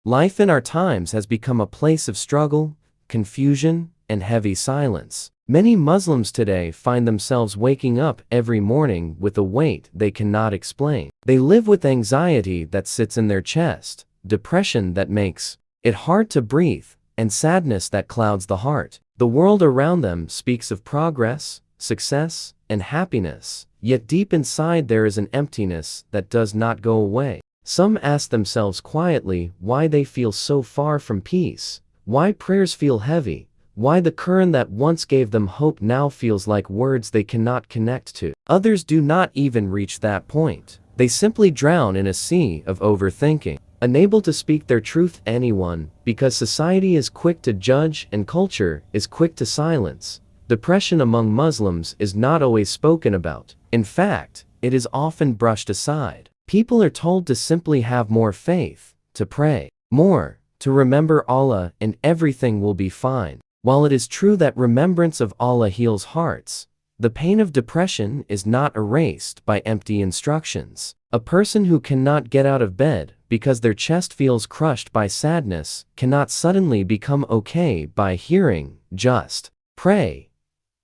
Life in our times has become a place of struggle, confusion, and heavy silence. Many Muslims today find themselves waking up every morning with a weight they cannot explain. They live with anxiety that sits in their chest, depression that makes it hard to breathe, and sadness that clouds the heart. The world around them speaks of progress, success, and happiness, yet deep inside there is an emptiness that does not go away. Some ask themselves quietly why they feel so far from peace, why prayers feel heavy, why the Quran that once gave them hope now feels like words they cannot connect to. Others do not even reach that point. They simply drown in a sea of overthinking, unable to speak their truth to anyone because society is quick to judge and culture is quick to silence. Depression among Muslims is not always spoken about. In fact, it is often brushed aside. People are told to simply have more faith, to pray more, to remember Allah, and everything will be fine. While it is true that remembrance of Allah heals hearts, the pain of depression is not erased by empty instructions. A person who cannot get out of bed because their chest feels crushed by sadness cannot suddenly become okay by hearing, just pray.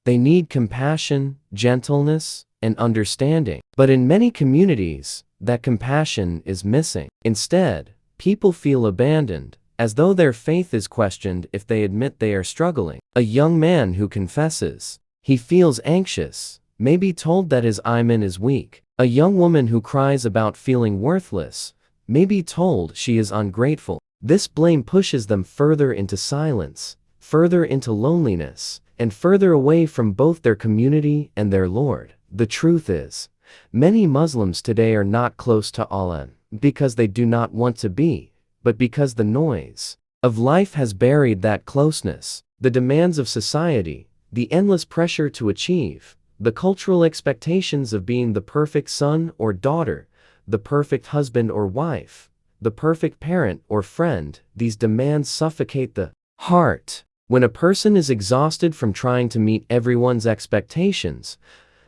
They need compassion, gentleness, and understanding. But in many communities, that compassion is missing. Instead, people feel abandoned, as though their faith is questioned if they admit they are struggling. A young man who confesses he feels anxious may be told that his imaan is weak. A young woman who cries about feeling worthless may be told she is ungrateful. This blame pushes them further into silence, further into loneliness, and further away from both their community and their Lord. The truth is, many Muslims today are not close to Allah because they do not want to be, but because the noise of life has buried that closeness. The demands of society, the endless pressure to achieve, the cultural expectations of being the perfect son or daughter, the perfect husband or wife, the perfect parent or friend, these demands suffocate the heart. When a person is exhausted from trying to meet everyone's expectations,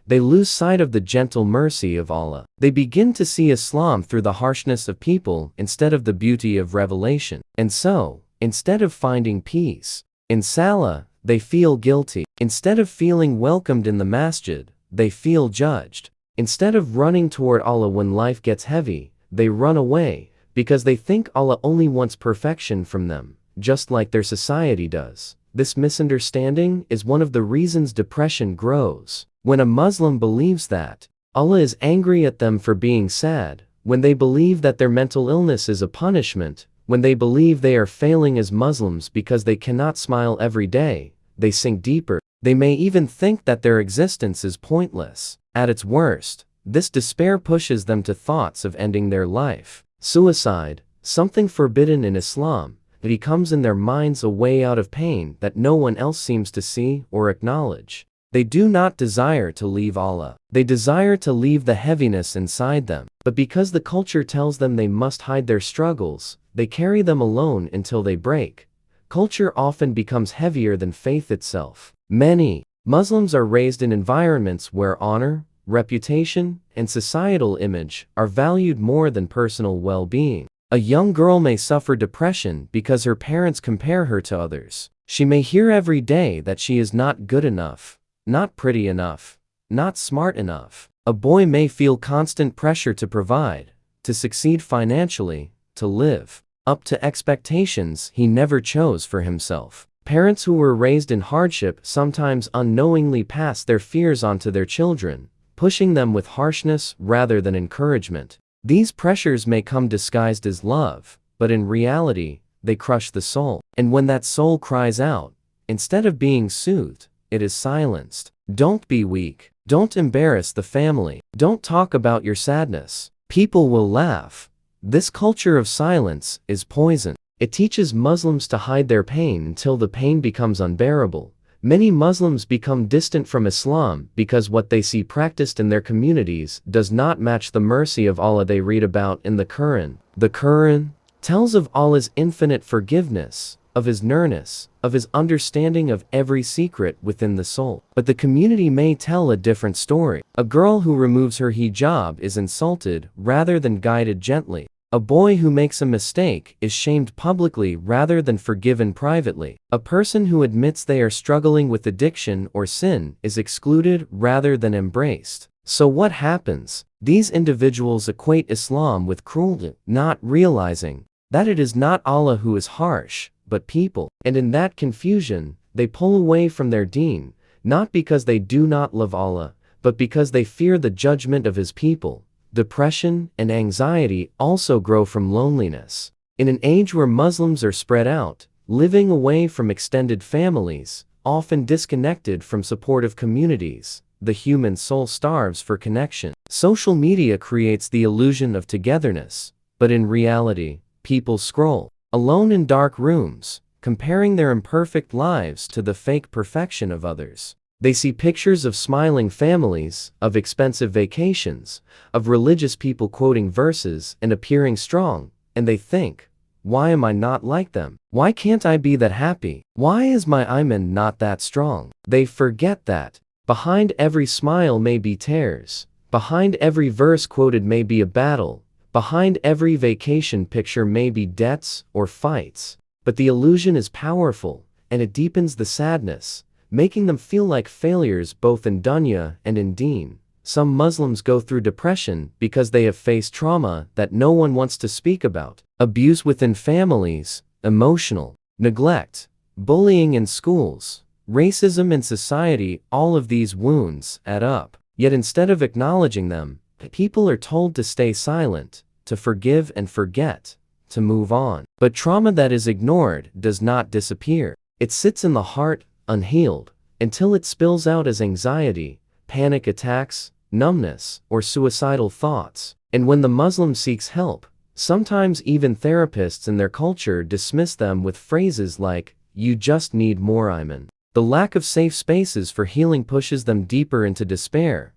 they lose sight of the gentle mercy of Allah. They begin to see Islam through the harshness of people instead of the beauty of revelation. And so, instead of finding peace in Salah, they feel guilty. Instead of feeling welcomed in the masjid, they feel judged. Instead of running toward Allah when life gets heavy, they run away because they think Allah only wants perfection from them, just like their society does. This misunderstanding is one of the reasons depression grows. When a Muslim believes that Allah is angry at them for being sad, when they believe that their mental illness is a punishment, when they believe they are failing as Muslims because they cannot smile every day, they sink deeper. They may even think that their existence is pointless. At its worst, this despair pushes them to thoughts of ending their life. Suicide, something forbidden in Islam, becomes in their minds a way out of pain that no one else seems to see or acknowledge. They do not desire to leave Allah. They desire to leave the heaviness inside them. But because the culture tells them they must hide their struggles, they carry them alone until they break. Culture often becomes heavier than faith itself. Many Muslims are raised in environments where honor, reputation, and societal image are valued more than personal well-being. A young girl may suffer depression because her parents compare her to others. She may hear every day that she is not good enough, not pretty enough, not smart enough. A boy may feel constant pressure to provide, to succeed financially, to live up to expectations he never chose for himself. Parents who were raised in hardship sometimes unknowingly pass their fears onto their children, pushing them with harshness rather than encouragement. These pressures may come disguised as love, but in reality, they crush the soul. And when that soul cries out, instead of being soothed, it is silenced. Don't be weak. Don't embarrass the family. Don't talk about your sadness. People will laugh. This culture of silence is poison. It teaches Muslims to hide their pain until the pain becomes unbearable. Many Muslims become distant from Islam because what they see practiced in their communities does not match the mercy of Allah they read about in the Quran. The Quran tells of Allah's infinite forgiveness, of His nearness, of His understanding of every secret within the soul. But the community may tell a different story. A girl who removes her hijab is insulted rather than guided gently. A boy who makes a mistake is shamed publicly rather than forgiven privately. A person who admits they are struggling with addiction or sin is excluded rather than embraced. So what happens? These individuals equate Islam with cruelty, not realizing that it is not Allah who is harsh, but people. And in that confusion, they pull away from their deen, not because they do not love Allah, but because they fear the judgment of His people. Depression and anxiety also grow from loneliness. In an age where Muslims are spread out, living away from extended families, often disconnected from supportive communities, the human soul starves for connection. Social media creates the illusion of togetherness, but in reality, people scroll alone in dark rooms, comparing their imperfect lives to the fake perfection of others. They see pictures of smiling families, of expensive vacations, of religious people quoting verses and appearing strong, and they think, why am I not like them? Why can't I be that happy? Why is my imaan not that strong? They forget that behind every smile may be tears, behind every verse quoted may be a battle, behind every vacation picture may be debts or fights. But the illusion is powerful, and it deepens the sadness, making them feel like failures both in dunya and in deen. Some Muslims go through depression because they have faced trauma that no one wants to speak about. Abuse within families, emotional neglect, bullying in schools, racism in society, all of these wounds add up. Yet instead of acknowledging them, people are told to stay silent, to forgive and forget, to move on. But trauma that is ignored does not disappear. It sits in the heart, unhealed, until it spills out as anxiety, panic attacks, numbness, or suicidal thoughts. And when the Muslim seeks help, sometimes even therapists in their culture dismiss them with phrases like, "You just need more imaan." The lack of safe spaces for healing pushes them deeper into despair.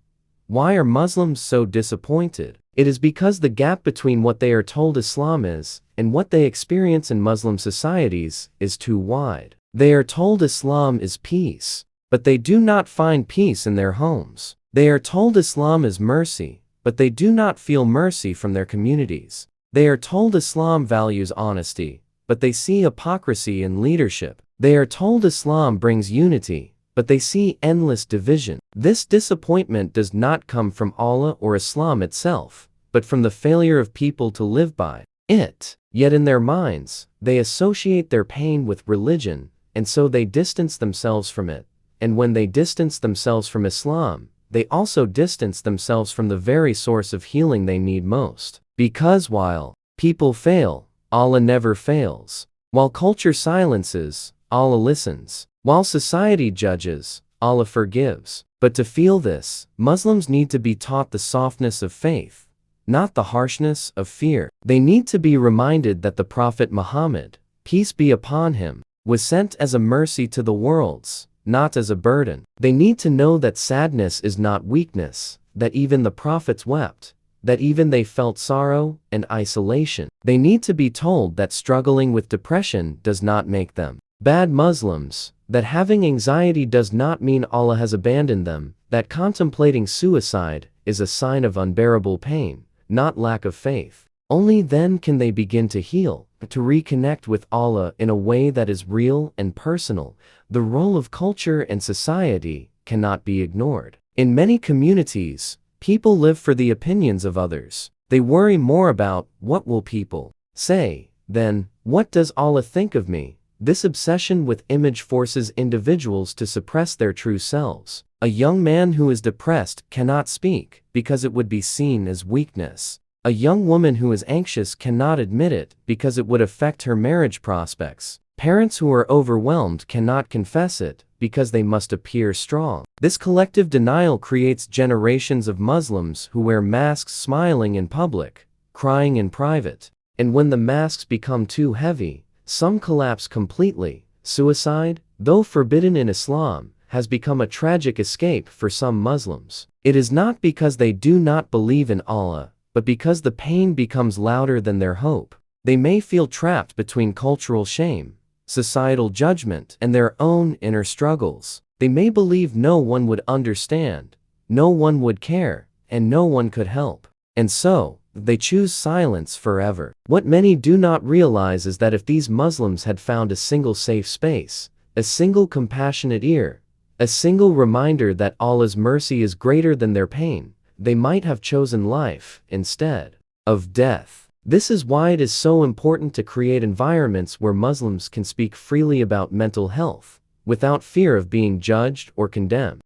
Why are Muslims so disappointed? It is because the gap between what they are told Islam is and what they experience in Muslim societies is too wide. They are told Islam is peace, but they do not find peace in their homes. They are told Islam is mercy, but they do not feel mercy from their communities. They are told Islam values honesty, but they see hypocrisy in leadership. They are told Islam brings unity, but they see endless division. This disappointment does not come from Allah or Islam itself, but from the failure of people to live by it. Yet in their minds, they associate their pain with religion, and so they distance themselves from it. And when they distance themselves from Islam, they also distance themselves from the very source of healing they need most. Because while people fail, Allah never fails. While culture silences, Allah listens. While society judges, Allah forgives. But to feel this, Muslims need to be taught the softness of faith, not the harshness of fear. They need to be reminded that the Prophet Muhammad, peace be upon him, was sent as a mercy to the worlds, not as a burden. They need to know that sadness is not weakness, that even the prophets wept, that even they felt sorrow and isolation. They need to be told that struggling with depression does not make them bad Muslims, that having anxiety does not mean Allah has abandoned them, that contemplating suicide is a sign of unbearable pain, not lack of faith. Only then can they begin to heal, to reconnect with Allah in a way that is real and personal. The role of culture and society cannot be ignored. In many communities, people live for the opinions of others. They worry more about what will people say than what does Allah think of me. This obsession with image forces individuals to suppress their true selves. A young man who is depressed cannot speak because it would be seen as weakness. A young woman who is anxious cannot admit it because it would affect her marriage prospects. Parents who are overwhelmed cannot confess it because they must appear strong. This collective denial creates generations of Muslims who wear masks smiling in public, crying in private. And when the masks become too heavy, some collapse completely. Suicide, though forbidden in Islam, has become a tragic escape for some Muslims. It is not because they do not believe in Allah, but because the pain becomes louder than their hope. They may feel trapped between cultural shame, societal judgment, and their own inner struggles. They may believe no one would understand, no one would care, and no one could help. And so, they choose silence forever. What many do not realize is that if these Muslims had found a single safe space, a single compassionate ear, a single reminder that Allah's mercy is greater than their pain, they might have chosen life instead of death. This is why it is so important to create environments where Muslims can speak freely about mental health, without fear of being judged or condemned.